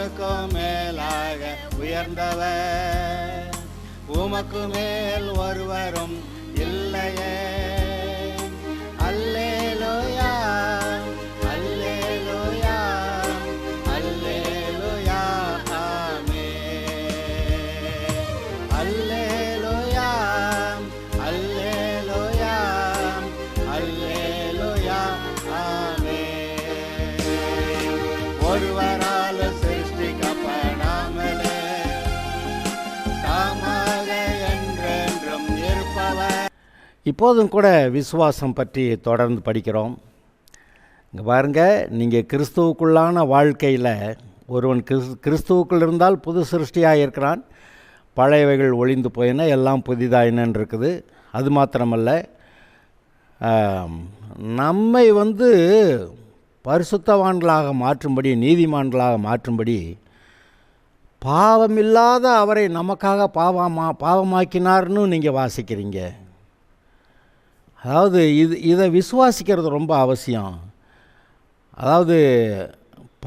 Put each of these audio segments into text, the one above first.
எல்லாருக்கும் மேலாக உயர்ந்தவர், உமக்கு மேல் ஒருவரும் இல்லையே. அல்லேலூயா, அல்லேலூயா, அல்லேலூயா, ஆமென். அல்லேலூயா, அல்லேலூயா, அல்லேலூயா, ஆமென். ஒருவரால் சிருஷ்டிக்கப்படாமலே தாமாக என்றென்றும் இருப்பவர். இப்போதும் கூட விசுவாசம் பற்றி தொடர்ந்து படிக்கிறோம். இங்கே பாருங்கள், நீங்கள் கிறிஸ்துவுக்குள்ளான வாழ்க்கையில் ஒருவன் கிறிஸ்துவுக்குள் இருந்தால் புது சிருஷ்டியாக இருக்கிறான், பழையவைகள் ஒளிந்து போயின, எல்லாம் புதிதாயினன்னு இருக்குது. அது மாத்திரமல்ல, நம்மை பரிசுத்தவான்களாக மாற்றும்படி, நீதிமான்களாக மாற்றும்படி பாவமில்லாத அவரை நமக்காக பாவமாக்கினார்னு நீங்கள் வாசிக்கிறீங்க. அதாவது இதை விசுவாசிக்கிறது ரொம்ப அவசியம். அதாவது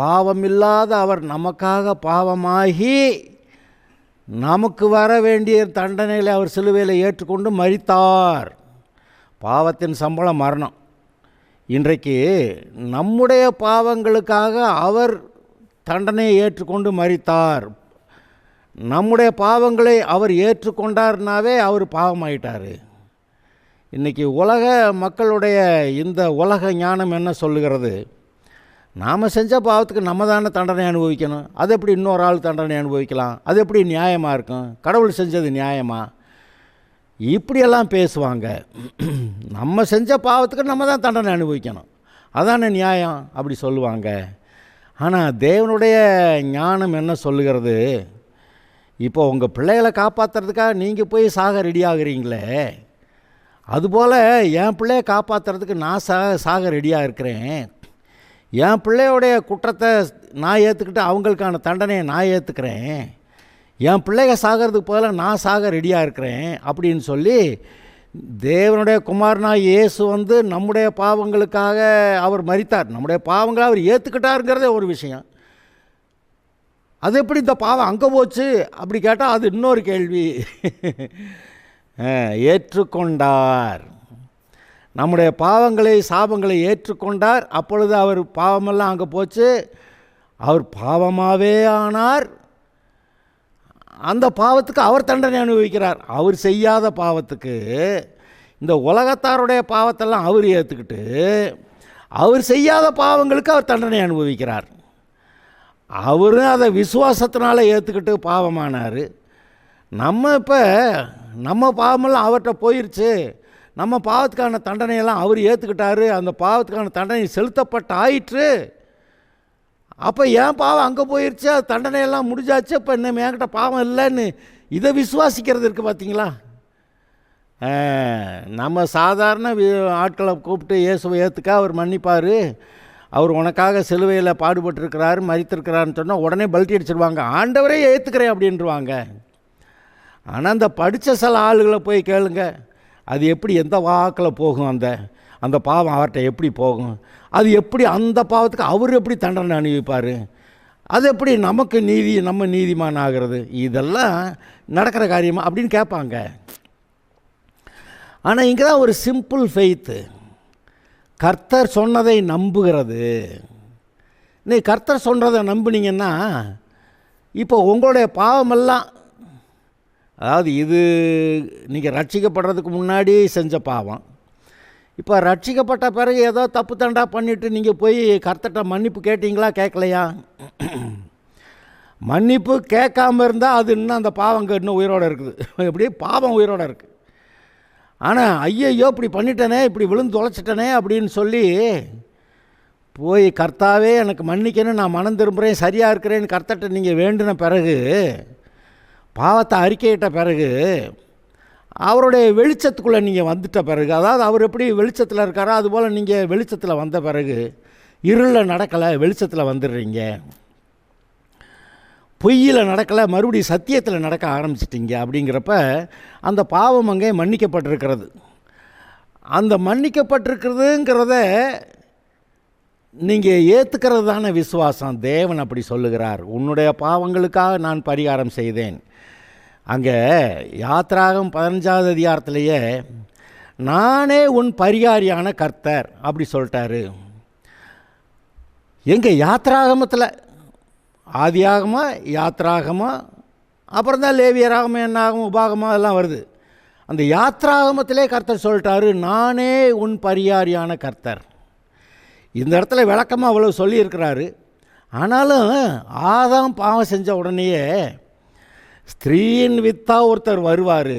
பாவமில்லாத அவர் நமக்காக பாவமாகி நமக்கு வர வேண்டிய தண்டனைகளை அவர் சிலுவையில் ஏற்றுக்கொண்டு மரித்தார். பாவத்தின் சம்பளம் மரணம். இன்றைக்கு நம்முடைய பாவங்களுக்காக அவர் தண்டனையை ஏற்றுக்கொண்டு மரித்தார். நம்முடைய பாவங்களை அவர் ஏற்றுக்கொண்டார்னாவே அவர் பாவமாயிட்டார். இன்றைக்கி உலக மக்களுடைய இந்த உலக ஞானம் என்ன சொல்லுகிறது? நாம் செஞ்ச பாவத்துக்கு நம்ம தானே தண்டனை அனுபவிக்கணும், அது எப்படி இன்னொரு ஆள் தண்டனை அனுபவிக்கலாம், அது எப்படி நியாயமாக இருக்கும், கடவுள் செஞ்சது நியாயமா, இப்படியெல்லாம் பேசுவாங்க. நம்ம செஞ்ச பாவத்துக்கு நம்ம தான் தண்டனை அனுபவிக்கணும், அதானே நியாயம், அப்படி சொல்லுவாங்க. ஆனால் தேவனுடைய ஞானம் என்ன சொல்லுகிறது? இப்போ உங்கள் பிள்ளைகளை காப்பாற்றுறதுக்காக நீங்கள் போய் சாக ரெடி ஆகுறீங்களே, அதுபோல் என் பிள்ளையை காப்பாற்றுறதுக்கு நான் சாக ரெடியாக இருக்கிறேன். என் பிள்ளையோடைய குற்றத்தை நான் ஏற்றுக்கிட்டு அவங்களுக்கான தண்டனையை நான் ஏற்றுக்கிறேன். என் பிள்ளைங்க சாகிறதுக்கு போல நான் சாக ரெடியாக இருக்கிறேன் அப்படின்னு சொல்லி தேவனுடைய குமாரனாய் இயேசு நம்முடைய பாவங்களுக்காக அவர் மரித்தார். நம்முடைய பாவங்களை அவர் ஏற்றுக்கிட்டாருங்கிறதே ஒரு விஷயம். அது எப்படி இந்த பாவம் அங்கே போச்சு அப்படி கேட்டால் அது இன்னொரு கேள்வி. ஏற்றுக்கொண்டார், நம்முடைய பாவங்களை சாபங்களை ஏற்றுக்கொண்டார். அப்பொழுது அவர் பாவமெல்லாம் அங்கே போச்சு, அவர் பாவமாகவே ஆனார். அந்த பாவத்துக்கு அவர் தண்டனை அனுபவிக்கிறார். அவர் செய்யாத பாவத்துக்கு, இந்த உலகத்தாருடைய பாவத்தெல்லாம் அவர் ஏற்றுக்கிட்டு அவர் செய்யாத பாவங்களுக்கு அவர் தண்டனை அனுபவிக்கிறார். அவரும் அதை விசுவாசத்தினால ஏற்றுக்கிட்டு பாவமானார். நம்ம பாவமெல்லாம் அவர்கிட்ட போயிடுச்சு, நம்ம பாவத்துக்கான தண்டனையெல்லாம் அவர் ஏற்றுக்கிட்டாரு, அந்த பாவத்துக்கான தண்டனை செலுத்தப்பட்ட ஆயிற்று. அப்போ ஏன் பாவம் அங்கே போயிடுச்சு, அது தண்டனையெல்லாம் முடிஞ்சாச்சு, இப்போ இன்னும் என்கிட்ட பாவம் இல்லைன்னு இதை விசுவாசிக்கிறது இருக்குது. பார்த்தீங்களா? நம்ம சாதாரண ஆட்களை கூப்பிட்டு இயேசுவை ஏற்றுக்க, அவர் மன்னிப்பார், அவர் உனக்காக சிலுவையில் பாடுபட்டுருக்கிறாரு, மரித்திருக்கிறாருன்னு சொன்னால் உடனே பல்ட்டி அடிச்சிடுவாங்க, ஆண்டவரே ஏற்றுக்கிறேன் அப்படின்ட்டுருவாங்க. ஆனால் அந்த படித்த சில ஆளுகளை போய் கேளுங்க, அது எப்படி எந்த வாக்கில் போகும், அந்த பாவம் அவர்கிட்ட எப்படி போகும், அது எப்படி அந்த பாவத்துக்கு அவர் எப்படி தண்டனை அனுபவிப்பார், அது எப்படி நமக்கு நம்ம நீதிமான் ஆகிறது, இதெல்லாம் நடக்கிற காரியமா அப்படின்னு கேட்பாங்க. ஆனால் இங்கே தான் ஒரு சிம்பிள் ஃபெய்த்து, கர்த்தர் சொன்னதை நம்புகிறது. நீ கர்த்தர் சொன்னதை நம்புனீங்கன்னா இப்போ உங்களுடைய பாவமெல்லாம், அதாவது இது நீங்கள் ரட்சிக்கப்படுறதுக்கு முன்னாடி செஞ்ச பாவம், இப்போ ரட்சிக்கப்பட்ட பிறகு ஏதோ தப்பு தண்டா பண்ணிவிட்டு நீங்கள் போய் கர்த்தர்கிட்ட மன்னிப்பு கேட்டிங்களா, கேட்கலையா? மன்னிப்பு கேட்காமல் இருந்தால் அது இன்னும் அந்த பாவங்க இன்னும் உயிரோடு இருக்குது, இப்படி பாவம் உயிரோடு இருக்குது. ஆனால் ஐயையோ இப்படி பண்ணிட்டனே, இப்படி விழுந்து தொலைச்சிட்டனே அப்படின்னு சொல்லி போய் கர்த்தாவே எனக்கு மன்னிக்கணும், நான் மனம் திரும்புகிறேன், சரியாக இருக்கிறேன்னு கர்த்தர்கிட்ட நீங்கள் வேண்டின பிறகு, பாவத்தை அறிக்கையிட்ட பிறகு, அவருடைய வெளிச்சத்துக்குள்ளே நீங்கள் வந்துட்ட பிறகு, அதாவது அவர் எப்படி வெளிச்சத்தில் இருக்காரோ அதுபோல் நீங்கள் வெளிச்சத்தில் வந்த பிறகு, இருளில் நடக்கலை, வெளிச்சத்தில் வந்துடுறீங்க. பொய்யில் நடக்கலை, மறுபடியும் சத்தியத்தில் நடக்க ஆரம்பிச்சிட்டிங்க. அப்படிங்கிறப்ப அந்த பாவம் அங்கே மன்னிக்கப்பட்டிருக்கிறது. அந்த மன்னிக்கப்பட்டிருக்கிறதுங்கிறத நீங்கள் ஏற்றுக்கிறது தானே விசுவாசம். தேவன் அப்படி சொல்லுகிறார், உன்னுடைய பாவங்களுக்காக நான் பரிகாரம் செய்தேன். அங்கே யாத்திராகம் 15வது அதிகாரத்திலேயே நானே உன் பரிகாரியான கர்த்தர் அப்படி சொல்லிட்டாரு. எங்கே யாத்திராகமத்தில், ஆதியாகமா யாத்திராகமா, அப்புறம் தான் லேவியராகமம் என்னாகும் உபாகமா எல்லாம் வருது. அந்த யாத்திராகமத்திலே கர்த்தர் சொல்லிட்டாரு, நானே உன் பரிகாரியான கர்த்தர். இந்த இடத்துல விளக்கமாக அவ்வளோ சொல்லியிருக்கிறாரு. ஆனாலும் ஆதாம் பாவம் செஞ்ச உடனேயே ஸ்திரீயின் வித்தா ஒருத்தர் வருவார்,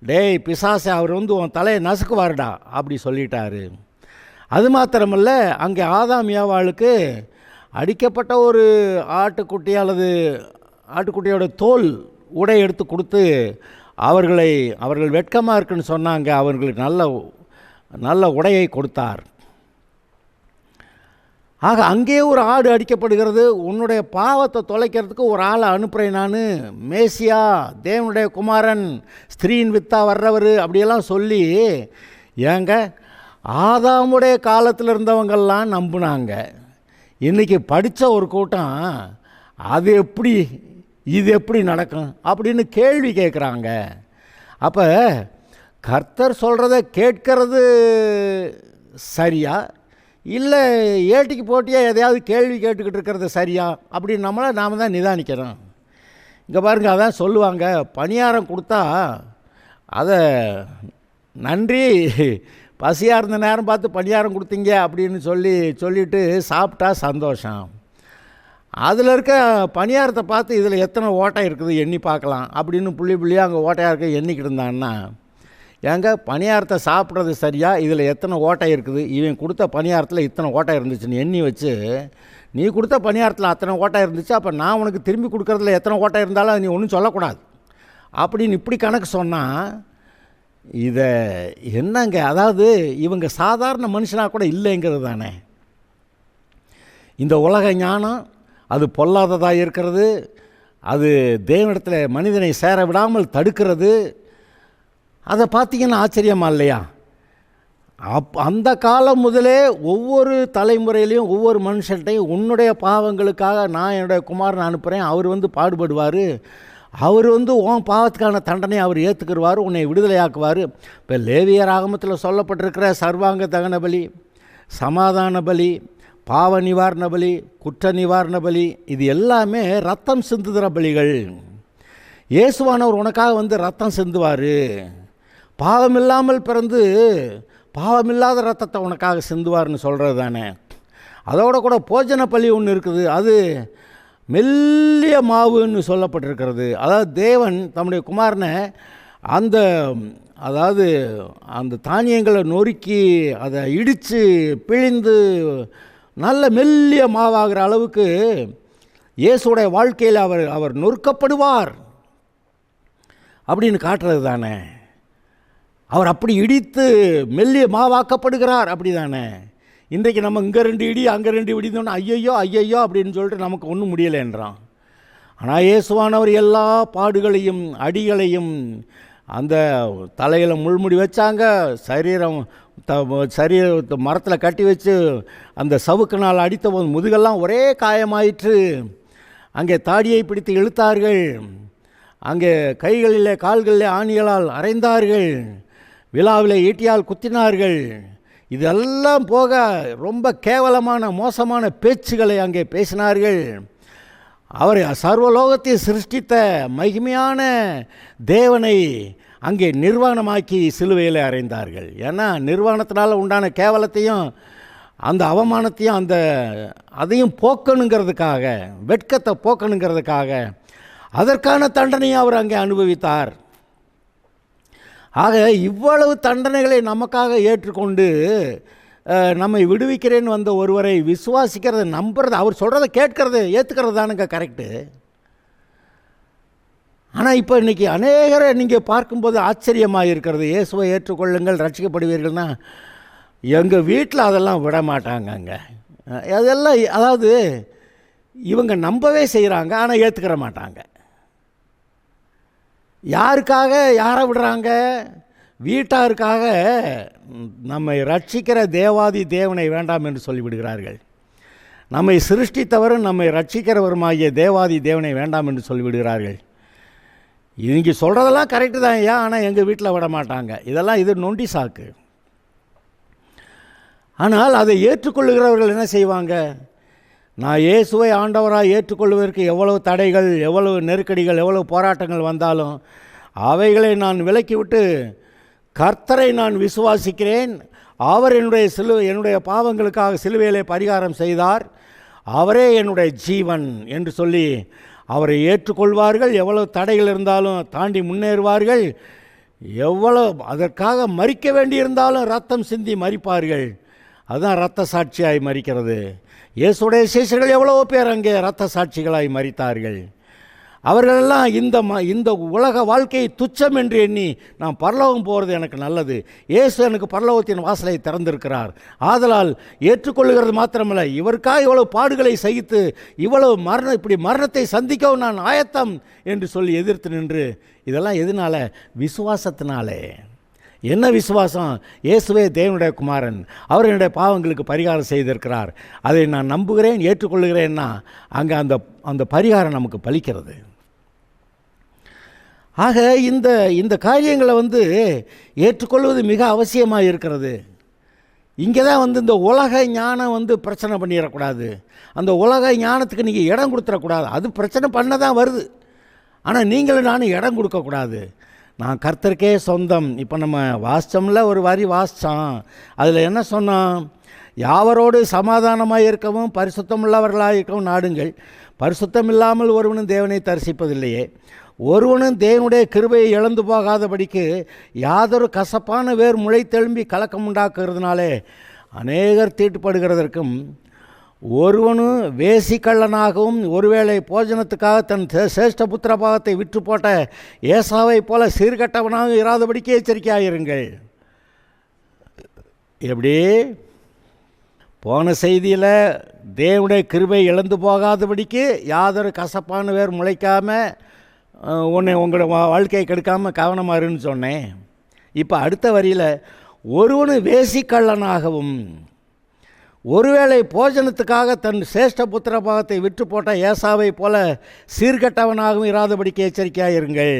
டேய் பிசாசை, அவர் உன் தலையை நசுக்குவார்டா அப்படி சொல்லிட்டாரு. அது மாத்திரமல்ல, அங்கே ஆதாம் ஏவாளுக்கு அடிக்கப்பட்ட ஒரு ஆட்டுக்குட்டி அல்லது ஆட்டுக்குட்டியோட தோல் உடை எடுத்து கொடுத்து அவர்கள் வெட்கமாக இருக்குன்னு சொன்னாங்க, அவர்களுக்கு நல்ல உடையை கொடுத்தார். ஆக அங்கே ஒரு ஆடு அடிக்கப்படுகிறது. உன்னுடைய பாவத்தை தொலைக்கிறதுக்கு ஒரு ஆளை அனுப்புகிறேன் நான், மேசியா, தேவனுடைய குமாரன், ஸ்திரீயின் வித்தா வர்றவர் அப்படியெல்லாம் சொல்லி, ஏங்க ஆதாமுடைய காலத்தில் இருந்தவங்கள்லாம் நம்பினாங்க. இன்றைக்கி படித்த ஒரு கூட்டம் இது எப்படி நடக்கும் அப்படின்னு கேள்வி கேட்குறாங்க. அப்போ கர்த்தர் சொல்கிறத கேட்கறது சரியா, இல்லை ஏட்டிக்கு போட்டியாக எதையாவது கேள்வி கேட்டுக்கிட்டு இருக்கிறது சரியா அப்படின்னு நாம் தான் நிதானிக்கிறோம். இங்கே பாருங்கள், அதான் சொல்லுவாங்க, பணியாரம் கொடுத்தா அதை நன்றி, பசியாக இருந்த நேரம் பார்த்து பணியாரம் கொடுத்தீங்க அப்படின்னு சொல்லிவிட்டு சாப்பிட்டா சந்தோஷம். அதில் இருக்க பணியாரத்தை பார்த்து இதில் எத்தனை ஓட்டை இருக்குது எண்ணி பார்க்கலாம் அப்படின்னு புள்ளியாக அங்கே ஓட்டையாக இருக்க எண்ணிக்கிட்டு இருந்தான்னா, ஏங்க பணியாரத்தை சாப்பிட்றது சரியா, இதில் எத்தனை ஓட்டை இருக்குது, இவன் கொடுத்த பணியாரத்தில் இத்தனை ஓட்டை இருந்துச்சுன்னு எண்ணி வச்சு, நீ கொடுத்த பணியாரத்தில் அத்தனை ஓட்டை இருந்துச்சு, அப்போ நான் உனக்கு திரும்பி கொடுக்குறதுல எத்தனை ஓட்டை இருந்தாலும் நீ ஒன்றும் சொல்லக்கூடாது அப்படின்னு இப்படி கணக்கு சொன்னால், இதை என்னங்க, அதாவது இவங்க சாதாரண மனுஷனாக கூட இல்லைங்கிறது தானே. இந்த உலக ஞானம் அது பொல்லாததாக இருக்கிறது, அது தேவனிடத்தில் மனிதனை சேர விடாமல் தடுக்கிறது. அதை பார்த்தீங்கன்னா ஆச்சரியமா இல்லையா? அந்த காலம் முதலே ஒவ்வொரு தலைமுறையிலையும் ஒவ்வொரு மனுஷன்ட்டையும் உன்னுடைய பாவங்களுக்காக நான் என்னுடைய குமாரனை அனுப்புகிறேன், அவர் பாடுபடுவார், அவர் உன் பாவத்துக்கான தண்டனை அவர் ஏற்றுக்குருவார், உன்னை விடுதலையாக்குவார். இப்போ லேவியராகமத்தில் சொல்லப்பட்டிருக்கிற சர்வாங்க தகன பலி, சமாதான பலி, பாவ நிவாரண பலி, குற்ற நிவாரண பலி, இது எல்லாமே ரத்தம் சிந்துகிற பலிகள். இயேசுவானவர் உனக்காக ரத்தம் சிந்துவார். பாவமில்லாமல் பிறந்து பாவமில்லாத ரத்தத்தை உனக்காக சிந்துவார்னு சொல்கிறது தானே. அதோட கூட போஜன பலி ஒன்று இருக்குது, அது மெல்லிய மாவுன்னு சொல்லப்பட்டிருக்கிறது. அதாவது தேவன் தம்முடைய குமாரனை அந்த தானியங்களை நொறுக்கி அதை இடித்து பிழிந்து நல்ல மெல்லிய மாவாகிற அளவுக்கு இயேசுடைய வாழ்க்கையில் அவர் நொறுக்கப்படுவார் அப்படின்னு காட்டுறது தானே. அவர் அப்படி இடித்து மெல்லிய மாவாக்கப்படுகிறார் அப்படி தானே. இன்றைக்கு நம்ம இங்கே 2 இடி அங்கே 2 இடிந்தோன்னா ஐயையோ அப்படின்னு சொல்லிட்டு நமக்கு ஒன்றும் முடியலைன்றான். ஆனால் இயேசுவானவர் எல்லா பாடுகளையும் அடிகளையும், அந்த தலையில் முள்முடி வச்சாங்க, சரீரத்தை மரத்தில் கட்டி வச்சு அந்த சவுக்குனால் அடித்த போது முதுகெல்லாம் ஒரே காயமாயிற்று. அங்கே தாடியை பிடித்து இழுத்தார்கள், அங்கே கைகளிலே கால்களிலே ஆணிகளால் அறைந்தார்கள், விழாவில் ஈட்டியால் குத்தினார்கள். இதெல்லாம் போக ரொம்ப கேவலமான மோசமான பேச்சுகளை அங்கே பேசினார்கள். அவர் சர்வலோகத்தை சிருஷ்டித்த மகிமையான தேவனை அங்கே நிர்வாணமாக்கி சிலுவையில் அறைந்தார்கள். ஏன்னா நிர்வாணத்தினால் உண்டான கேவலத்தையும் அந்த அவமானத்தையும் அதையும் போக்கணுங்கிறதுக்காக, வெட்கத்தை போக்கணுங்கிறதுக்காக அதற்கான தண்டனையை அவர் அங்கே அனுபவித்தார். ஆக இவ்வளவு தண்டனைகளை நமக்காக ஏற்றுக்கொண்டு நம்மை விடுவிக்கிறேன்னு வந்த ஒருவரை விசுவாசிக்கிறத, நம்புறது, அவர் சொல்கிறத கேட்கறது, ஏற்றுக்கிறது தானுங்க கரெக்டு. ஆனால் இப்போ இன்றைக்கி அநேகரை நீங்கள் பார்க்கும்போது ஆச்சரியமாக இருக்கிறது. இயேசுவை ஏற்றுக்கொள்ளுங்கள் ரட்சிக்கப்படுவீர்கள்னா எங்கள் வீட்டில் அதெல்லாம் விட மாட்டாங்கங்க. அதெல்லாம் அதாவது இவங்க நம்பவே செய்கிறாங்க, ஆனால் ஏற்றுக்கிற மாட்டாங்க. யாருக்காக யாரை விடுறாங்க? வீட்டாருக்காக நம்மை ரட்சிக்கிற தேவாதி தேவனை வேண்டாம் என்று சொல்லிவிடுகிறார்கள். நம்மை சிருஷ்டித்தவரும் நம்மை ரட்சிக்கிறவருமாகிய தேவாதி தேவனை வேண்டாம் என்று சொல்லிவிடுகிறார்கள். இங்கே சொல்கிறதெல்லாம் கரெக்டு தான் ஐயா, ஆனால் எங்கள் வீட்டில் விட மாட்டாங்க. இதெல்லாம் இது நொண்டி சாக்கு. ஆனால் அதை ஏற்றுக்கொள்ளுகிறவர்கள் என்ன செய்வாங்க? நான் இயேசுவை ஆண்டவராக ஏற்றுக்கொள்வதற்கு எவ்வளவு தடைகள், எவ்வளவு நெருக்கடிகள், எவ்வளவு போராட்டங்கள் வந்தாலும் அவைகளை நான் விலக்கிவிட்டு கர்த்தரை நான் விசுவாசிக்கிறேன், அவர் என்னுடைய பாவங்களுக்காக சிலுவையிலே பரிகாரம் செய்தார், அவரே என்னுடைய ஜீவன் என்று சொல்லி அவரை ஏற்றுக்கொள்வார்கள். எவ்வளவு தடைகள் இருந்தாலும் தாண்டி முன்னேறுவார்கள். எவ்வளவு அதற்காக மரிக்க வேண்டியிருந்தாலும் ரத்தம் சிந்தி மரிப்பார்கள். அதுதான் இரத்த சாட்சியாய் மரிக்கிறது. இயேசுடைய சீஷர்கள் எவ்வளவோ பேர் அங்கே இரத்த சாட்சிகளாய் மரித்தார்கள். அவர்களெல்லாம் இந்த உலக வாழ்க்கையை துச்சம் என்று எண்ணி நான் பரலோகம் போகிறது எனக்கு நல்லது, இயேசு எனக்கு பரலோகத்தின் வாசலை திறந்திருக்கிறார், ஆதலால் ஏற்றுக்கொள்ளுகிறது மாத்திரமல்ல, இவருக்காக இவ்வளவு பாடுகளை சகித்து இவ்வளவு இப்படி மரணத்தை சந்திக்கவும் நான் ஆயத்தம் என்று சொல்லி எதிர்த்து நின்று, இதெல்லாம் எதனால? விசுவாசத்தினாலே. என்ன விசுவாசம்? இயேசுவே தேவனுடைய குமாரன், அவர் என்னுடைய பாவங்களுக்கு பரிகாரம் செய்திருக்கிறார், அதை நான் நம்புகிறேன், ஏற்றுக்கொள்ளுகிறேன்னா அங்கே அந்த பரிகாரம் நமக்கு பலிக்கிறது. ஆக இந்த காரியங்களை ஏற்றுக்கொள்வது மிக அவசியமாக இருக்கிறது. இங்கே தான் இந்த உலக ஞானம் பிரச்சனை பண்ணிடக்கூடாது. அந்த உலக ஞானத்துக்கு நீங்கள் இடம் கொடுத்துடக்கூடாது. அது பிரச்சனை பண்ண தான் வருது, ஆனால் நீங்களும் நானும் இடம் கொடுக்கக்கூடாது. நான் கர்த்தருக்கே சொந்தம். இப்போ நம்ம வாசித்தோம்ல, ஒரு வரி வாசித்தோம். அதில் என்ன சொன்னோம்? யாவரோடு சமாதானமாக இருக்கவும் பரிசுத்தமுள்ளவர்களாக இருக்கவும் நாடுங்கள், பரிசுத்தம் இல்லாமல் ஒருவனும் தேவனை தரிசிப்பதில்லையே, ஒருவனும் தேவனுடைய கிருபையை இழந்து போகாதபடிக்கு யாதொரு கசப்பான வேர் முளைத்தெழும்பி கலக்கம் உண்டாக்குறதுனாலே அநேகர் தீட்டுப்படுகிறதற்கும், ஒருவனும் வேசிக்கள்ளனாகவும் ஒருவேளை போஜனத்துக்காக தன் சேஷ்ட புத்திர பாகத்தை விற்று போட்ட ஏசாவை போல சீர்கட்டவனாக இராதபடிக்கு எச்சரிக்கையாயிருங்கள். எப்படி போன செய்தியில் தேவனுடைய கிருபை இழந்து போகாதபடிக்கு யாதொரு கசப்பான வேர் முளைக்காமல் உங்களோட வாழ்க்கையை கெடுக்காமல் கவனமாக இருன்னு சொன்னேன். இப்போ அடுத்த வரியில் ஒருவனும் வேசிக்கள்ளனாகவும் ஒருவேளை போஜனத்துக்காக தன் சேஷ்ட புத்திர பாகத்தை விற்று போட்ட ஏசாவை போல சீர்கட்டவனாகவும் இராதபடிக்கு எச்சரிக்கையாக இருங்கள்.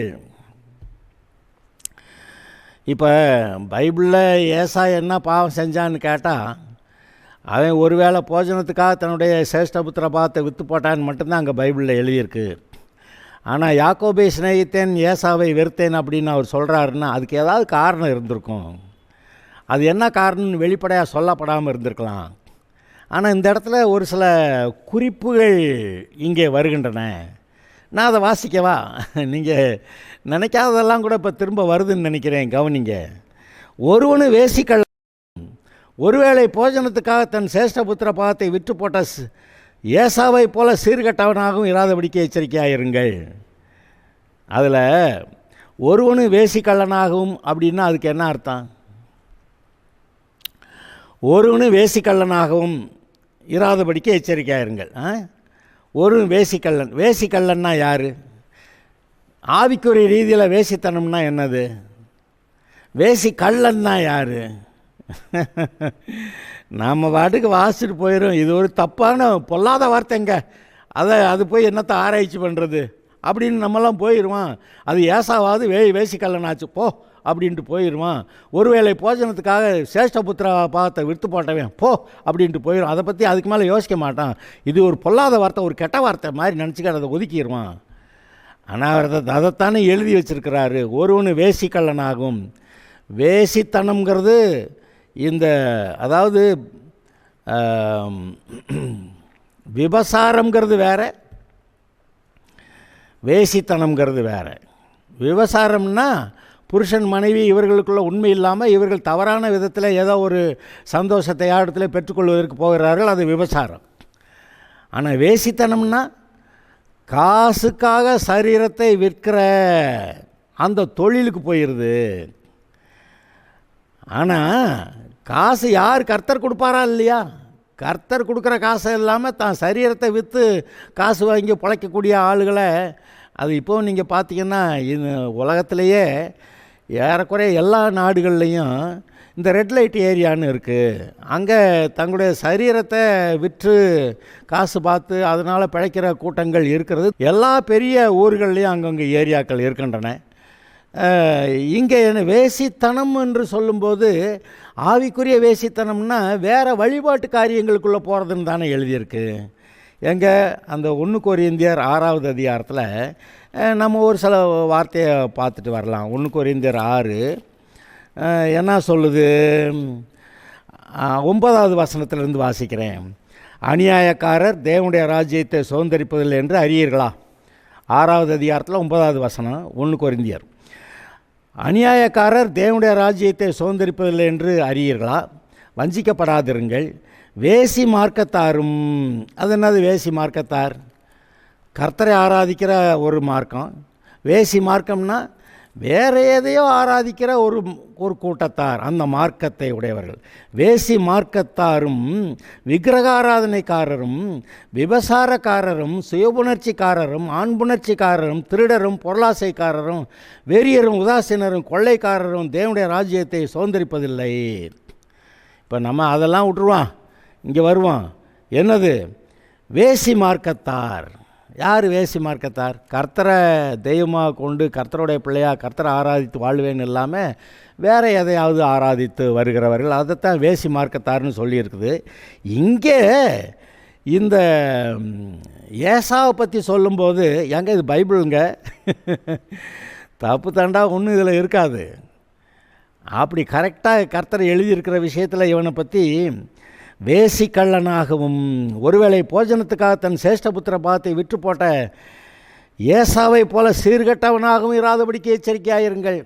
இப்போ பைபிளில் ஏசா என்ன பாவம் செஞ்சான்னு கேட்டால், அவன் ஒருவேளை போஜனத்துக்காக தன்னுடைய சேஷ்ட புத்திர பாகத்தை விற்று போட்டான்னு மட்டும்தான் அங்கே பைபிளில் எழுதியிருக்கு. ஆனால் யாக்கோபை சிநேகித்தேன் ஏசாவை வெறுத்தேன் அப்படின்னு அவர் சொல்கிறாருன்னா அதுக்கு ஏதாவது காரணம் இருந்திருக்கும். அது என்ன காரணம்னு வெளிப்படையாக சொல்லப்படாமல் இருந்திருக்கலாம். ஆனால் இந்த இடத்துல ஒரு சில குறிப்புகள் இங்கே வருகின்றன. நான் அதை வாசிக்கவா? நீங்கள் நினைக்காததெல்லாம் கூட இப்போ திரும்ப வருதுன்னு நினைக்கிறேன். கவனிங்க. ஒருவனு வேசிக்கள்ள ஒருவேளை போஜனத்துக்காக தன் சேஷ்ட புத்திர பாகத்தை விற்று போட்ட ஏசாவை போல சீர்கட்டவனாகவும் இராதபடிக்கு எச்சரிக்கையாயிருங்கள். அதில் ஒருவனு வேசிக்கள்ளனாகவும் அப்படின்னா அதுக்கு என்ன அர்த்தம்? ஒருவனு வேசிக்கள்ளனாகவும் இராதபடிக்கு எச்சரிக்கையாயிருங்கள். ஒரு வேசிக்கள்ளன்னா யார்? ஆவிக்குரிய ரீதியில் வேசித்தனம்னா என்னது? வேசிக்கள்ளன்னா யார்? நாம் பாட்டுக்கு வாசிட்டு போயிடும். இது ஒரு தப்பான பொல்லாத வார்த்தைங்க, அது போய் என்னத்தை ஆராய்ச்சி பண்ணுறது அப்படின்னு நம்மலாம் போயிடுவான். அது ஏசாவாவது வேசிக்கல்லனாச்சு போ அப்படின்ட்டு போயிடுவான். ஒருவேளை போஜனத்துக்காக சேஷ்ட புத்திர பாகத்தை விற்று போட்டவன் போ அப்படின்ட்டு போயிடும். அதை பற்றி அதுக்கு மேலே யோசிக்க மாட்டான். இது ஒரு பொல்லாத வார்த்தை, ஒரு கெட்ட வார்த்தை மாதிரி நினச்சிக்க அதை ஒதுக்கிடுவான். ஆனால் அதைத்தானே எழுதி வச்சிருக்கிறாரு. ஒருவனு வேசிக்கல்லனாகும். வேசித்தனம்ங்கிறது அதாவது விபசாரம்ங்கிறது வேறு, வேசித்தனம்ங்கிறது வேறு. விபசாரம்னா புருஷன் மனைவி இவர்களுக்குள்ள உண்மை இல்லாமல் இவர்கள் தவறான விதத்தில் ஏதோ ஒரு சந்தோஷத்தை இடத்துல பெற்றுக்கொள்வதற்கு போகிறார்கள், அது விபசாரம். ஆனால் வேசித்தனம்னா காசுக்காக சரீரத்தை விற்கிற அந்த தொழிலுக்கு போயிடுது. ஆனால் காசு யார்? கர்த்தர் கொடுப்பாரா இல்லையா? கர்த்தர் கொடுக்குற காசு இல்லாமல் தான் சரீரத்தை விற்று காசு வாங்கி பிழைக்கக்கூடிய ஆளுகளை அது இப்போது நீங்கள் பார்த்தீங்கன்னா உலகத்திலேயே ஏறக்குறைய எல்லா நாடுகள்லேயும் இந்த ரெட் லைட் ஏரியான்னு இருக்குது. அங்கே தங்களுடைய சரீரத்தை விற்று காசு பார்த்து அதனால் பிழைக்கிற கூட்டங்கள் இருக்கிறது. எல்லா பெரிய ஊர்கள்லேயும் அங்கங்கே ஏரியாக்கள் இருக்கின்றன. இங்கே வேசித்தனம் என்று சொல்லும்போது ஆவிக்குரிய வேசித்தனம்னா வேறு வழிபாட்டு காரியங்களுக்குள்ளே போகிறதுன்னு தானே எழுதியிருக்கு. எங்கே அந்த 1 கொரிந்தியர் 6வது அதிகாரத்தில் நம்ம ஒரு சில வார்த்தையை பார்த்துட்டு வரலாம். 1 கொரிந்தியர் 6 என்ன சொல்லுது? 9வது வசனத்திலிருந்து வாசிக்கிறேன். அநியாயக்காரர் தேவனுடைய ராஜ்யத்தை சுதந்தரிப்பதில்லை என்று அறியீர்களா? 6வது அதிகாரத்தில் 9வது வசனம் 1 கொரிந்தியர். அநியாயக்காரர் தேவனுடைய ராஜ்யத்தை சுதந்தரிப்பதில்லை என்று அறியீர்களா? வஞ்சிக்கப்படாதிருங்கள். வேசி மார்க்கத்தாரும். அது என்னது வேசி மார்க்கத்தார்? கர்த்தரை ஆராதிக்கிற ஒரு மார்க்கம். வேசி மார்க்கம்னா வேறு எதையோ ஆராதிக்கிற ஒரு கூட்டத்தார், அந்த மார்க்கத்தை உடையவர்கள். வேசி மார்க்கத்தாரும் விக்கிரகாராதனைக்காரரும் விபசாரக்காரரும் சுயபுணர்ச்சிக்காரரும் ஆண்புணர்ச்சிக்காரரும் திருடரும் பொருளாசைக்காரரும் வெறியரும் உதாசீனரும் கொள்ளைக்காரரும் தேவனுடைய ராஜ்யத்தை சுதந்திரிப்பதில்லை. இப்போ நம்ம அதெல்லாம் விட்டுருவான், இங்கே வருவான். என்னது? வேசி மார்க்கத்தார். யார் வேசி மார்க்கத்தார்? கர்த்தரை தெய்வமாக கொண்டு கர்த்தருடைய பிள்ளையாக கர்த்தரை ஆராதித்து வாழ்வேன்னு இல்லாமல் வேறு எதையாவது ஆராதித்து வருகிறவர்கள், அதைத்தான் வேசி மார்க்கத்தார்னு சொல்லியிருக்குது. இங்கே இந்த ஏசாவை பற்றி சொல்லும்போது எங்கே இது பைபிளுங்க, தப்பு தாண்டா ஒன்றும் இதில் இருக்காது. அப்படி கரெக்டாக கர்த்தரை எழுதியிருக்கிற விஷயத்தில் இவனை பற்றி வேசி கள்ளனாகவும் ஒருவேளை போஜனத்துக்காக தன் சேஷ்டபுத்திர பாகத்தை விற்று போட்ட ஏசாவை போல சீர்கட்டவனாகவும் இராதபடிக்கு எச்சரிக்கையாயிருங்கள்.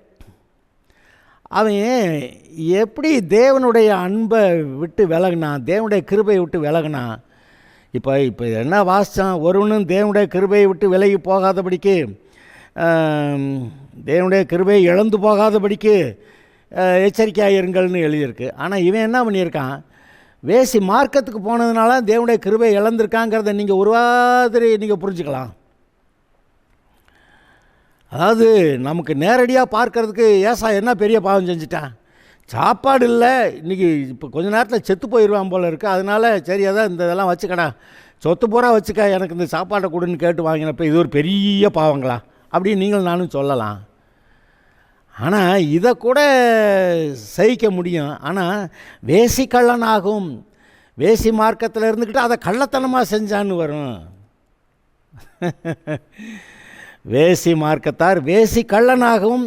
அவன் எப்படி தேவனுடைய அன்பை விட்டு விலகினான், தேவனுடைய கிருபையை விட்டு விலகினான். இப்போ என்ன வாசித்தான்? ஒருவனும் தேவனுடைய கிருபையை விட்டு விலகி போகாதபடிக்கு, தேவனுடைய கிருபையை இழந்து போகாதபடிக்கு எச்சரிக்கையாயிருங்கள்னு எழுதியிருக்கு. ஆனால் இவன் என்ன பண்ணியிருக்கான்? வேசி மார்க்கத்துக்கு போனதுனால தேவனுடைய கிருபை இழந்திருக்காங்கிறத நீங்கள் ஒரு மாதிரி நீங்கள் புரிஞ்சுக்கலாம். அதாவது நமக்கு நேரடியாக பார்க்கறதுக்கு ஏசா என்ன பெரிய பாவம் செஞ்சுட்டான்? சாப்பாடு இல்லை, இன்றைக்கி இப்போ கொஞ்ச நேரத்தில் செத்து போயிடுவான் போல் இருக்குது. அதனால் சரி அதான் இந்த இதெல்லாம் வச்சுக்கடா, சொத்து பூரா வச்சுக்க, எனக்கு இந்த சாப்பாட்டை கொடுன்னு கேட்டு வாங்கினப்போ இது ஒரு பெரிய பாவங்களா அப்படின்னு நீங்கள் நானும் சொல்லலாம். ஆனால் இதை கூட சகிக்க முடியும். ஆனால் வேசி கள்ளனாகும், வேசி மார்க்கத்தில் இருந்துக்கிட்டு அதை கள்ளத்தனமாக செஞ்சான்னு வரும். வேசி மார்க்கத்தார் வேசி கள்ளனாகவும்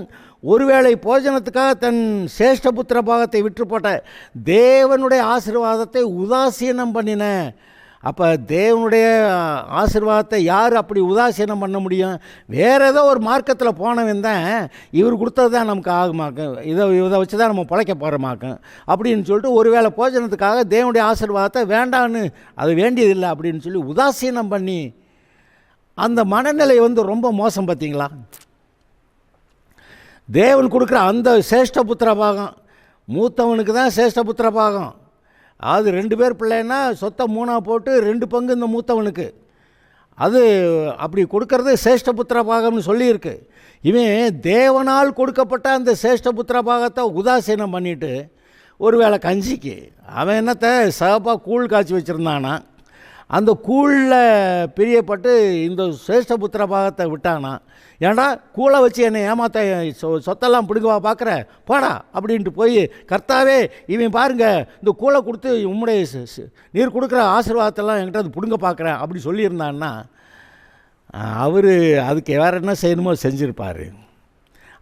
ஒருவேளை போஜனத்துக்காக தன் சேஷ்டபுத்திர பாகத்தை விற்று போட்ட தேவனுடைய ஆசீர்வாதத்தை உதாசீனம் பண்ணின. அப்போ தேவனுடைய ஆசீர்வாதத்தை யார் அப்படி உதாசீனம் பண்ண முடியும்? வேறு ஏதோ ஒரு மார்க்கத்தில் போனவன் தான் இவர் கொடுத்தது தான் நமக்கு ஆகுமாக்கும், இதை வச்சு தான் நம்ம பிழைக்க போகிறோமாக்கும் அப்படின்னு சொல்லிட்டு ஒருவேளை போஜனத்துக்காக தேவனுடைய ஆசீர்வாதத்தை வேண்டான்னு, அது வேண்டியதில்லை அப்படின்னு சொல்லி உதாசீனம் பண்ணி, அந்த மனநிலை ரொம்ப மோசம். பார்த்தீங்களா? தேவன் கொடுக்குற அந்த சேஷ்டபுத்திர பாகம் மூத்தவனுக்கு தான் சேஷ்டபுத்திர பாகம். அது 2 பேர் பிள்ளைன்னா சொத்தை 3 போட்டு 2 பங்கு இந்த மூத்தவனுக்கு. அது அப்படி கொடுக்கறது சேஷ்டபுத்திர பாகம்னு சொல்லியிருக்கு. இவன் தேவனால் கொடுக்கப்பட்ட அந்த சேஷ்டபுத்திர பாகத்தை உதாசீனம் பண்ணிவிட்டு ஒருவேளை கஞ்சிக்கு அவன் என்னத்தை சிவப்பாக கூழ் காய்ச்சி வச்சுருந்தானா, அந்த கூழில் பிரியப்பட்டு இந்த சேஷ்டபுத்திர பாகத்தை விட்டானா. ஏன்டா கூழை வச்சு என்னை ஏமாத்த சொத்தெல்லாம் பிடுங்கவா பார்க்குற, போடா அப்படின்ட்டு போய் கர்த்தாவே இவன் பாருங்க இந்த கூழை கொடுத்து உம்முடைய நீர் கொடுக்குற ஆசீர்வாதத்தெல்லாம் என்கிட்ட அது பிடுங்க பார்க்குறேன் அப்படி சொல்லியிருந்தான்னா அவர் அதுக்கு வேறு என்ன செய்யணுமோ செஞ்சுருப்பார்.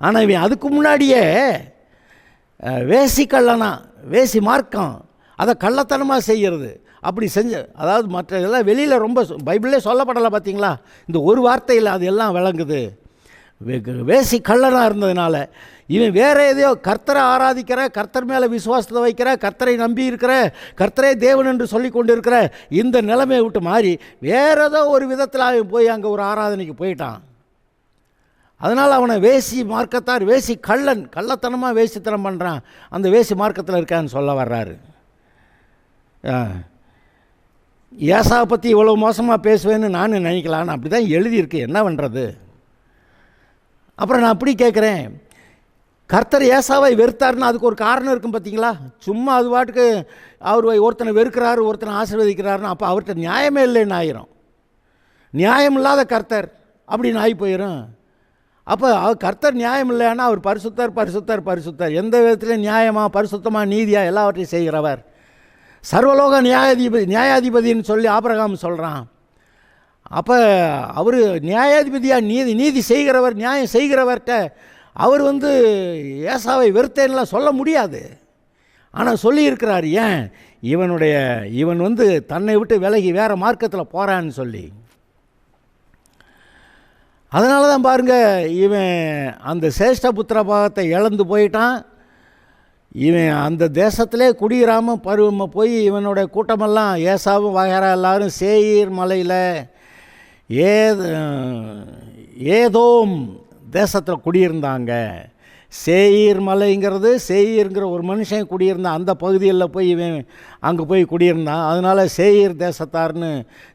ஆனால் இவன் அதுக்கு முன்னாடியே வேசி கள்ளனா, வேசி மார்க்கம், அதை கள்ளத்தனமாக செய்கிறது. அப்படி அதாவது மற்ற இதெல்லாம் வெளியில் ரொம்ப பைபிளே சொல்லப்படலை. பார்த்தீங்களா? இந்த ஒரு வார்த்தையில் அது எல்லாம் விளங்குது. வேசி கள்ளனாக இருந்ததுனால இவன் வேறு எதையோ கர்த்தரை ஆராதிக்கிற, கர்த்தர் மேலே விசுவாசத்தை வைக்கிற, கர்த்தரை நம்பி இருக்கிற, கர்த்தரே தேவன் என்று சொல்லி கொண்டு இருக்கிற இந்த நிலைமையை விட்டு மாறி வேறு ஏதோ ஒரு விதத்தில் அவன் போய் அங்கே ஒரு ஆராதனைக்கு போயிட்டான். அதனால் அவனை வேசி மார்க்கத்தார், வேசி கள்ளன், கள்ளத்தனமாக வேசித்தனம் பண்ணுறான், அந்த வேசி மார்க்கத்தில் இருக்கான்னு சொல்ல வர்றாரு. ஏசாவை பற்றி இவ்வளோ மோசமாக பேசுவேன்னு நான் நினைக்கலான்னு அப்படி தான் எழுதியிருக்கு. என்ன பண்ணுறது? அப்புறம் நான் அப்படி கேட்குறேன், கர்த்தர் ஏசாவை வெறுத்தாருன்னா அதுக்கு ஒரு காரணம் இருக்கும் பார்த்தீங்களா? சும்மா அது பாட்டுக்கு அவர் ஒருத்தனை வெறுக்கிறாரு, ஒருத்தனை ஆசீர்வதிக்கிறாருன்னு அப்போ அவர்கிட்ட நியாயமே இல்லைன்னு ஆயிரும். நியாயம் இல்லாத கர்த்தர் அப்படின்னு ஆகி போயிடும். அப்போ கர்த்தர் நியாயம் இல்லைன்னா அவர் பரிசுத்தர் பரிசுத்தர் பரிசுத்தர், எந்த விதத்துலையும் நியாயமாக பரிசுத்தமாக நீதியாக எல்லாவற்றையும் செய்கிறவர், சர்வலோக நியாயாதிபதின்னு சொல்லி ஆபிரகாம் சொல்கிறான். அப்போ அவர் நியாயாதிபதியாக நீதி செய்கிறவர், நியாயம் செய்கிறவர்கிட்ட அவர் ஏசாவை வெறுத்தேன்லாம் சொல்ல முடியாது. ஆனால் சொல்லியிருக்கிறார். ஏன்? இவன் தன்னை விட்டு விலகி வேறு மார்க்கத்தில் போகிறான்னு சொல்லி. அதனால தான் பாருங்கள், இவன் அந்த சேஷ்டபுத்திர பாகத்தை இழந்து போயிட்டான். இவன் அந்த தேசத்திலே குடியிராமல் போய் இவனுடைய கூட்டமெல்லாம் ஏசாவும் வகைரா எல்லாரும் சேயீர் மலையில் ஏதோம் தேசத்தில் குடியிருந்தாங்க. சேயீர் மலைங்கிறது, சேயீருங்கிற ஒரு மனுஷன் குடியிருந்தான். அந்த பகுதியில் போய் இவன் அங்கே போய் குடியிருந்தான். அதனால் சேயீர் தேசத்தார்னு,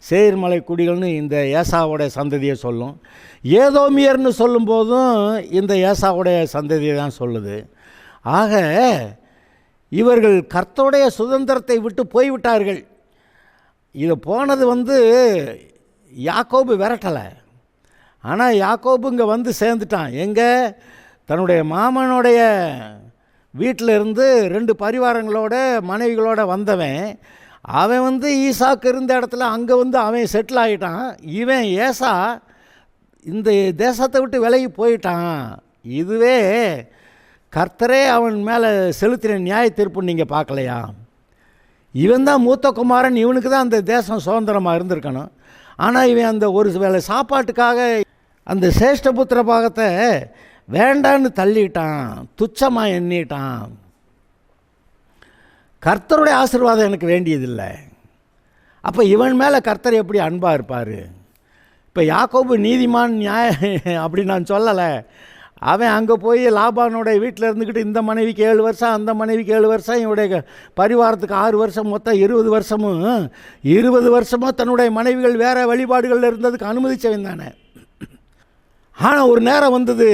சேயீர் மலை குடிகள்னு இந்த ஏசாவுடைய சந்ததியை சொல்லும். ஏதோமியர்னு சொல்லும்போதும் இந்த ஏசாவுடைய சந்ததியை தான் சொல்லுது. ஆக இவர்கள் கர்த்தருடைய சுதந்திரத்தை விட்டு போய்விட்டார்கள். இது போனது யாக்கோபு விரட்டலை. ஆனால் யாக்கோபு இங்கே சேர்ந்துட்டான். எங்கே? தன்னுடைய மாமனுடைய வீட்டில் இருந்து 2 பரிவாரங்களோட மனைவிகளோட வந்தவன். அவன் ஈசாக்கு இருந்த இடத்துல அங்கே அவன் செட்டில் ஆகிட்டான். இவன் ஏசா இந்த தேசத்தை விட்டு விலகி போயிட்டான். இதுவே கர்த்தரே அவன் மேலே செலுத்தின நியாய தீர்ப்புன்னு நீங்கள் பார்க்கலையா? இவன் தான் மூத்த குமாரன், இவனுக்கு தான் அந்த தேசம் சுதந்திரமாக இருந்திருக்கணும். ஆனால் இவன் அந்த ஒரு வேளை சாப்பாட்டுக்காக அந்த சேஷ்டபுத்திர பாகத்தை வேண்டான்னு தள்ளிட்டான், துச்சமாக எண்ணிட்டான். கர்த்தருடைய ஆசீர்வாதம் எனக்கு வேண்டியதில்லை. அப்போ இவன் மேலே கர்த்தர் எப்படி அன்பாக இருப்பார்? இப்போ யாக்கோபு நீதிமான் அப்படி நான் சொல்லலை. அவன் அங்கே போய் லாபானோடைய வீட்டில் இருந்துக்கிட்டு இந்த மனைவிக்கு 7 வருஷம், அந்த மனைவிக்கு 7 வருஷம், இவனுடைய பரிவாரத்துக்கு 6 வருஷம், மொத்தம் 20 வருஷமும் 20 வருஷமாக தன்னுடைய மனைவிகள் வேறு வழிபாடுகளில் இருந்ததுக்கு அனுமதிச்சவன் தானே. ஆனால் ஒரு நேரம் வந்தது,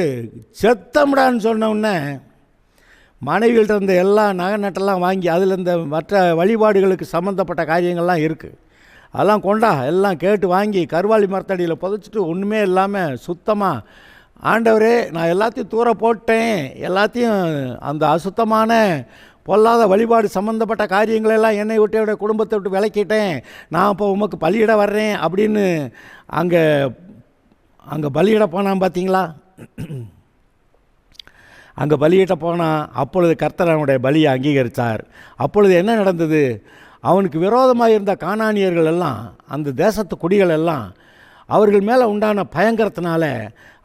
செத்தம்டான்னு சொன்னவுடனே மனைவிகள்கிட்ட இருந்த எல்லா நகை நட்டெல்லாம் வாங்கி அதில் இந்த மற்ற வழிபாடுகளுக்கு சம்மந்தப்பட்ட காரியங்கள்லாம் இருக்குது, அதெல்லாம் கொண்டா எல்லாம் கேட்டு வாங்கி கருவாளி மரத்தடியில் புதைச்சிட்டு ஒன்றுமே இல்லாமல் சுத்தமாக, ஆண்டவரே நான் எல்லாத்தையும் தூர போட்டேன், எல்லாத்தையும் அந்த அசுத்தமான பொல்லாத வழிபாடு சம்மந்தப்பட்ட காரியங்களெல்லாம் என்னை விட்டு என்னுடைய குடும்பத்தை விட்டு விலக்கிட்டேன், நான் இப்போ உமக்கு பலியிட வர்றேன் அப்படின்னு அங்கே பலியிட போனான். பார்த்தீங்களா? அங்கே பலியிட்ட போனான். அப்பொழுது கர்த்தர் அவனுடைய பலியை அங்கீகரித்தார். அப்பொழுது என்ன நடந்தது? அவனுக்கு விரோதமாக இருந்த கானானியர்கள் எல்லாம், அந்த தேசத்து குடிகள் எல்லாம் அவர்கள் மேலே உண்டான பயங்கரத்தினால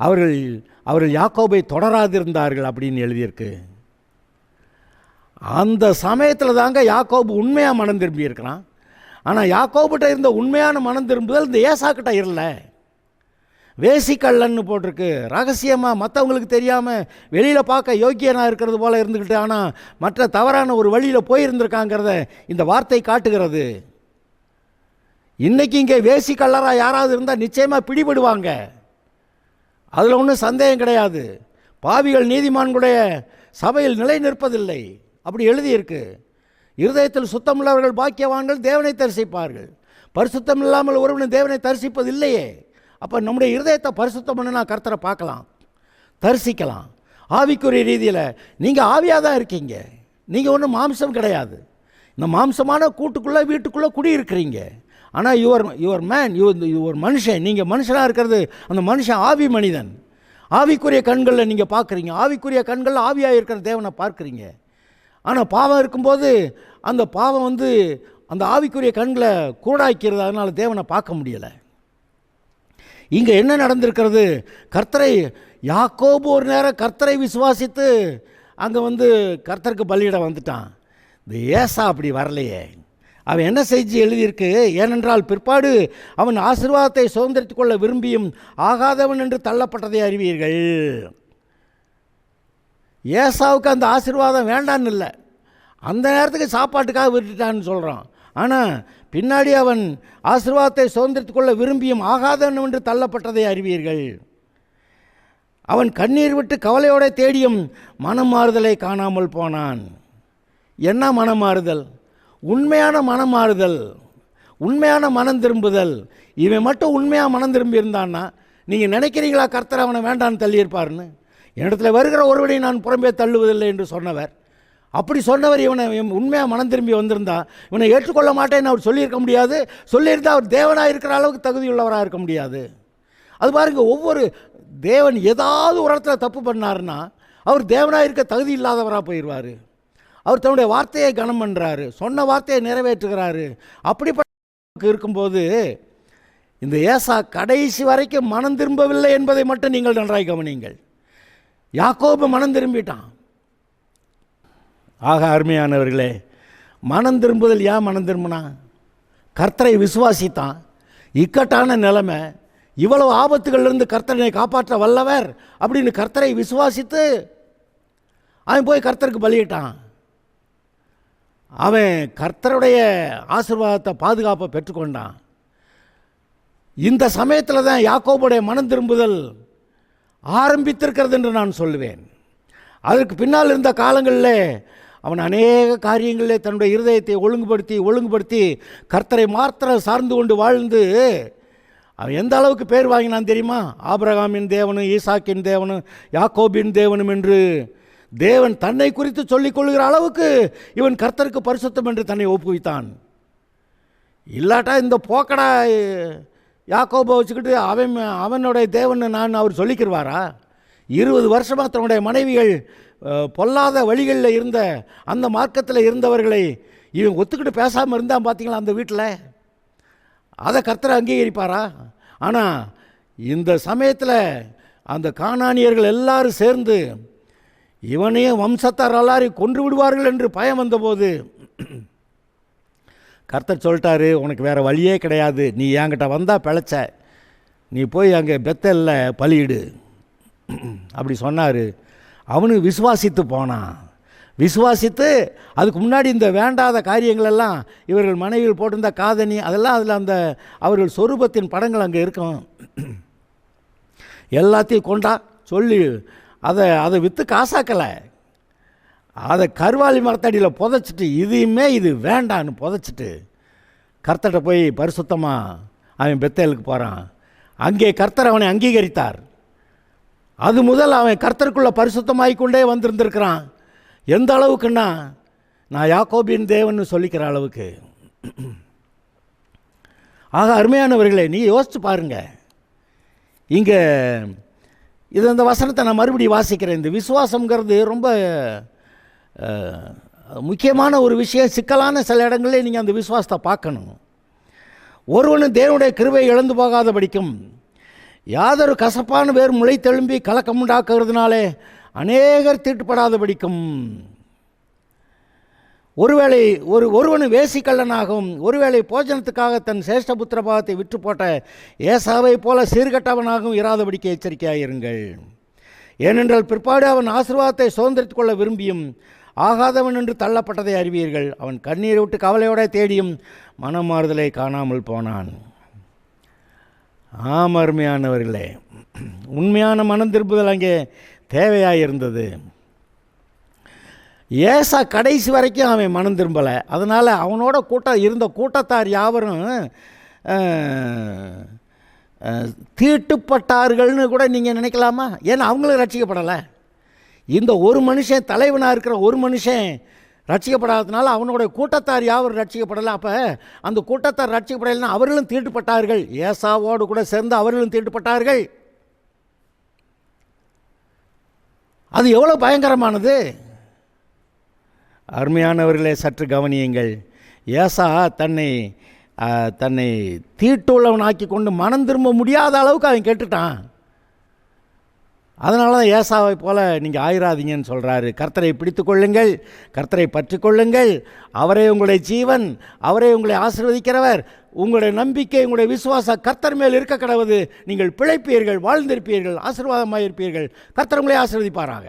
அவர்கள் யாக்கோபை தொடராதிருந்தார்கள் அப்படின்னு எழுதியிருக்கு. அந்த சமயத்தில் தாங்க யாக்கோபு உண்மையாக மனம் திரும்பி இருக்கிறான். ஆனால் யாக்கோபுகிட்ட இருந்த உண்மையான மனம் திரும்புதல் இந்த ஏசாக்கிட்ட இல்லை. வேசிக்கல்லன்னு போட்டிருக்கு. ரகசியமாக மற்றவங்களுக்கு தெரியாமல் வெளியில் பார்க்க யோக்கியனாக இருக்கிறது போல் இருந்துக்கிட்டு ஆனால் மற்ற தவறான ஒரு வழியில் போயிருந்திருக்காங்கிறத இந்த வார்த்தை காட்டுகிறது. இன்றைக்கி இங்கே வேசிக்கல்லராக யாராவது இருந்தால் நிச்சயமாக பிடிபடுவாங்க, அதில் ஒன்றும் சந்தேகம் கிடையாது. பாவிகள் நீதிமான்களுடைய சபையில் நிலை நிற்பதில்லை அப்படி எழுதியிருக்கு. இருதயத்தில் சுத்தமுள்ளவர்கள் பாக்கியவான்கள் தேவனை தரிசிப்பார்கள். பரிசுத்தம் இல்லாமல் ஒருவனும் தேவனை தரிசிப்பது இல்லையே. அப்போ நம்முடைய இருதயத்தை பரிசுத்தம் பண்ண கர்த்தரை பார்க்கலாம், தரிசிக்கலாம். ஆவிக்குரிய ரீதியில் நீங்கள் ஆவியாக தான் இருக்கீங்க, நீங்கள் ஒன்றும் மாம்சம் கிடையாது. இந்த மாம்சமான கூட்டுக்குள்ளே வீட்டுக்குள்ளே குடியிருக்கிறீங்க. ஆனால் யுவர் மேன், ஒரு மனுஷன், நீங்கள் மனுஷனாக இருக்கிறது அந்த மனுஷன் ஆவி மனிதன். ஆவிக்குரிய கண்களில் நீங்கள் பார்க்குறீங்க, ஆவிக்குரிய கண்களில் ஆவியாக இருக்கிற தேவனை பார்க்குறீங்க. ஆனால் பாவம் இருக்கும்போது அந்த பாவம் அந்த ஆவிக்குரிய கண்களை கூடாக்கிறது, அதனால் தேவனை பார்க்க முடியலை. இங்கே என்ன நடந்திருக்கிறது? கர்த்தரை யாக்கோபு ஒரு நேரம் கர்த்தரை விசுவாசித்து அங்கே கர்த்தருக்கு பலியிட வந்துட்டான். இந்த ஏசா அப்படி வரலையே. அவன் என்ன செஞ்சு எழுதியிருக்கு? ஏனென்றால் பிற்பாடு அவன் ஆசீர்வாதத்தை சுதந்திரித்துக் கொள்ள விரும்பியும் ஆகாதவன் என்று தள்ளப்பட்டதை அறிவீர்கள். ஏசாவுக்கு அந்த ஆசீர்வாதம் வேண்டான்னு இல்லை, அந்த நேரத்துக்கு சாப்பாட்டுக்காக விட்டுட்டான்னு சொல்கிறான். ஆனால் பின்னாடி அவன் ஆசீர்வாதத்தை சுதந்திரித்துக் கொள்ள விரும்பியும் ஆகாதவன் என்று தள்ளப்பட்டதை அறிவீர்கள். அவன் கண்ணீர் விட்டு கவலையோட தேடியும் மனமாறுதலை காணாமல் போனான். என்ன மனமாறுதல்? உண்மையான மனமாறுதல், உண்மையான மனம் திரும்புதல். இவன் மட்டும் உண்மையாக மனம் திரும்பி இருந்தான்னா நீங்கள் நினைக்கிறீங்களா கர்த்தர் அவனை வேண்டான்னு தள்ளியிருப்பார்னு? என்னிடத்துல வருகிற ஒருவனை நான் புறம்பே தள்ளுவதில்லை என்று சொன்னவர். அப்படி சொன்னவர் இவனை உண்மையாக மனம் திரும்பி வந்திருந்தா இவனை ஏற்றுக்கொள்ள மாட்டேன்னு அவர் சொல்லியிருக்க முடியாது. சொல்லியிருந்தால் அவர் தேவனாக இருக்கிற அளவுக்கு தகுதியுள்ளவராக இருக்க முடியாது. அது பாருங்கள், ஒவ்வொரு தேவன் ஏதாவது ஒரு இடத்துல தப்பு பண்ணாருன்னா அவர் தேவனாக இருக்க தகுதி இல்லாதவராக போயிடுவார். அவர் தன்னுடைய வார்த்தையை கனம் பண்ணுறாரு, சொன்ன வார்த்தையை நிறைவேற்றுகிறாரு. அப்படிப்பட்ட இருக்கும்போது இந்த ஏசா கடைசி வரைக்கும் மனம் திரும்பவில்லை என்பதை மட்டும் நீங்கள் நன்றாய் கவனியுங்கள். யாக்கோபு மனம் திரும்பிட்டான். ஆக அருமையானவர்களே, மனம் திரும்புதல் ஏன் மனம் திரும்பினா? கர்த்தரை விசுவாசித்தான். இக்கட்டான நிலைமை, இவ்வளவு ஆபத்துகளிலிருந்து கர்த்தரை காப்பாற்ற வல்லவர் அப்படின்னு கர்த்தரை விசுவாசித்து அவன் போய் கர்த்தருக்கு பலியிட்டான். அவன் கர்த்தருடைய ஆசீர்வாதத்தை பாதுகாப்பை பெற்றுக்கொண்டான். இந்த சமயத்தில் தான் யாக்கோபுடைய மனம் திரும்புதல் ஆரம்பித்திருக்கிறது என்று நான் சொல்லுவேன். அதற்கு பின்னால் இருந்த காலங்களில் அவன் அநேக காரியங்களில் தன்னுடைய இருதயத்தை ஒழுங்குபடுத்தி கர்த்தரை மாத்திரம் சார்ந்து கொண்டு வாழ்ந்து அவன் எந்த அளவுக்கு பேர் வாங்கினான் தெரியுமா? ஆபிரகாமின் தேவனும், ஈசாக்கின் தேவனும், யாக்கோபின் தேவனும் என்று தேவன் தன்னை குறித்து சொல்லிக் கொள்கிற அளவுக்கு இவன் கர்த்தருக்கு பரிசுத்தம் என்று தன்னை ஒப்புவித்தான். இல்லாட்டா இந்த போக்கடா யாக்கோபை வச்சுக்கிட்டு அவனுடைய தேவன் நான் அவர் சொல்லிக்கிடுவாரா? 20 வருஷமாக தன்னுடைய மனைவிகள் பொல்லாத வழிகளில் இருந்த அந்த மார்க்கத்தில் இருந்தவர்களை இவன் ஒத்துக்கிட்டு பேசாமல் இருந்தான். பார்த்தீங்களா அந்த வீட்டில்? அதை கர்த்தரை அங்கீகரிப்பாரா? ஆனால் இந்த சமயத்தில் அந்த கானானியர்கள் எல்லாரும் சேர்ந்து இவனையும் வம்சத்தார் எல்லாரையும் கொன்று விடுவார்கள் என்று பயம் வந்தபோது கர்த்தர் சொல்லிட்டாரு, உனக்கு வேறு வழியே கிடையாது, நீ என்கிட்ட வந்தால் பிழைச்ச, நீ போய் அங்கே பெத்தலில் பலியிடு அப்படி சொன்னார். அவனு விசுவாசித்து போனான். விசுவாசித்து அதுக்கு முன்னாடி இந்த வேண்டாத காரியங்களெல்லாம் இவர்கள் மனைவியில் போட்டிருந்த காதணி அதெல்லாம் அதில் அந்த அவர்கள் சொரூபத்தின் படங்கள் அங்கே இருக்கும். எல்லாத்தையும் கொண்டா சொல்லி அதை விற்று காசாக்கலை. அதை கருவாலி மரத்தடியில் புதைச்சிட்டு இது வேண்டான்னு புதைச்சிட்டு கர்த்தர்கிட்ட போய் பரிசுத்தமாக அவன் பெத்தேலுக்கு போகிறான். அங்கே கர்த்தர் அவனை அங்கீகரித்தார். அது முதல் அவன் கர்த்தருக்குள்ளே பரிசுத்தமாகிக்கொண்டே வந்திருந்திருக்கிறான். எந்த அளவுக்குன்னா நான் யாக்கோபின் தேவன்னு சொல்லிக்கிற அளவுக்கு. ஆக அருமையானவர்களே, நீ யோசித்து பாருங்கள். இங்கே இந்த வசனத்தை நான் மறுபடியும் வாசிக்கிறேன். இந்த விசுவாசங்கிறது ரொம்ப முக்கியமான ஒரு விஷயம். சிக்கலான சில இடங்களில் நீங்கள் அந்த விசுவாசத்தை பார்க்கணும். ஒருவனும் தேவனுடைய கிருபையை இழந்து போகாதபடிக்கும் யாதொரு கசப்பான வேறு முளைத்தெழும்பி கலக்கம் உண்டாக்குறதுனாலே அநேகர் தீட்டுப்படாதபடிக்கும், ஒருவேளை ஒருவனு வேசிக்கல்லனாகவும் ஒருவேளை போஜனத்துக்காக தன் சேஷ்டபுத்திர பாகத்தை விற்று போட்ட ஏசாவை போல சீர்கட்டவனாகவும் இராதபடிக்கு எச்சரிக்கையாயிருங்கள். ஏனென்றால் பிற்பாடு அவன் ஆசீர்வாதத்தை சுதந்திரித்துக் கொள்ள விரும்பியும் ஆகாதவன் என்று தள்ளப்பட்டதை அறிவீர்கள். அவன் கண்ணீரை விட்டு கவலையோட தேடியும் மனமாறுதலை காணாமல் போனான். அருமையானவர்களே, உண்மையான மனம் திரும்புதல் அங்கே தேவையாக இருந்தது. ஏசா கடைசி வரைக்கும் அவன் மனம் திரும்பலை. அதனால் அவனோட இருந்த கூட்டத்தார் யாவரும் தீட்டுப்பட்டார்கள்னு கூட நீங்கள் நினைக்கலாமா? ஏன்னா அவங்களும் ரட்சிக்கப்படலை. இந்த ஒரு மனுஷன், தலைவனாக இருக்கிற ஒரு மனுஷன் ரட்சிக்கப்படாததுனால அவனோட கூட்டத்தார் யாவரும் ரட்சிக்கப்படலை. அப்போ அந்த கூட்டத்தார் ரட்சிக்கப்படலைன்னா அவர்களும் தீட்டுப்பட்டார்கள். ஏசாவோடு கூட சேர்ந்து அவர்களும் தீட்டுப்பட்டார்கள். அது எவ்வளோ பயங்கரமானது! அருமையானவர்களே, சற்று கவனியுங்கள். ஏசா தன்னை தீட்டுள்ளவனாக்கி கொண்டு மனம் திரும்ப முடியாத அளவுக்கு அவன் கேட்டுட்டான். அதனால தான் ஏசாவை போல் நீங்கள் ஆயிராதீங்கன்னு சொல்கிறாரு. கர்த்தரை பிடித்து கொள்ளுங்கள், கர்த்தரை பற்றி கொள்ளுங்கள். அவரே உங்களுடைய ஜீவன், அவரே உங்களை ஆசீர்வதிக்கிறவர். உங்களுடைய நம்பிக்கை, உங்களுடைய விசுவாசம் கர்த்தர் மேல் இருக்க கடவுது. நீங்கள் பிழைப்பீர்கள், வாழ்ந்திருப்பீர்கள், ஆசீர்வாதமாக இருப்பீர்கள். கர்த்தர் உங்களை ஆசீர்வதிப்பாராக.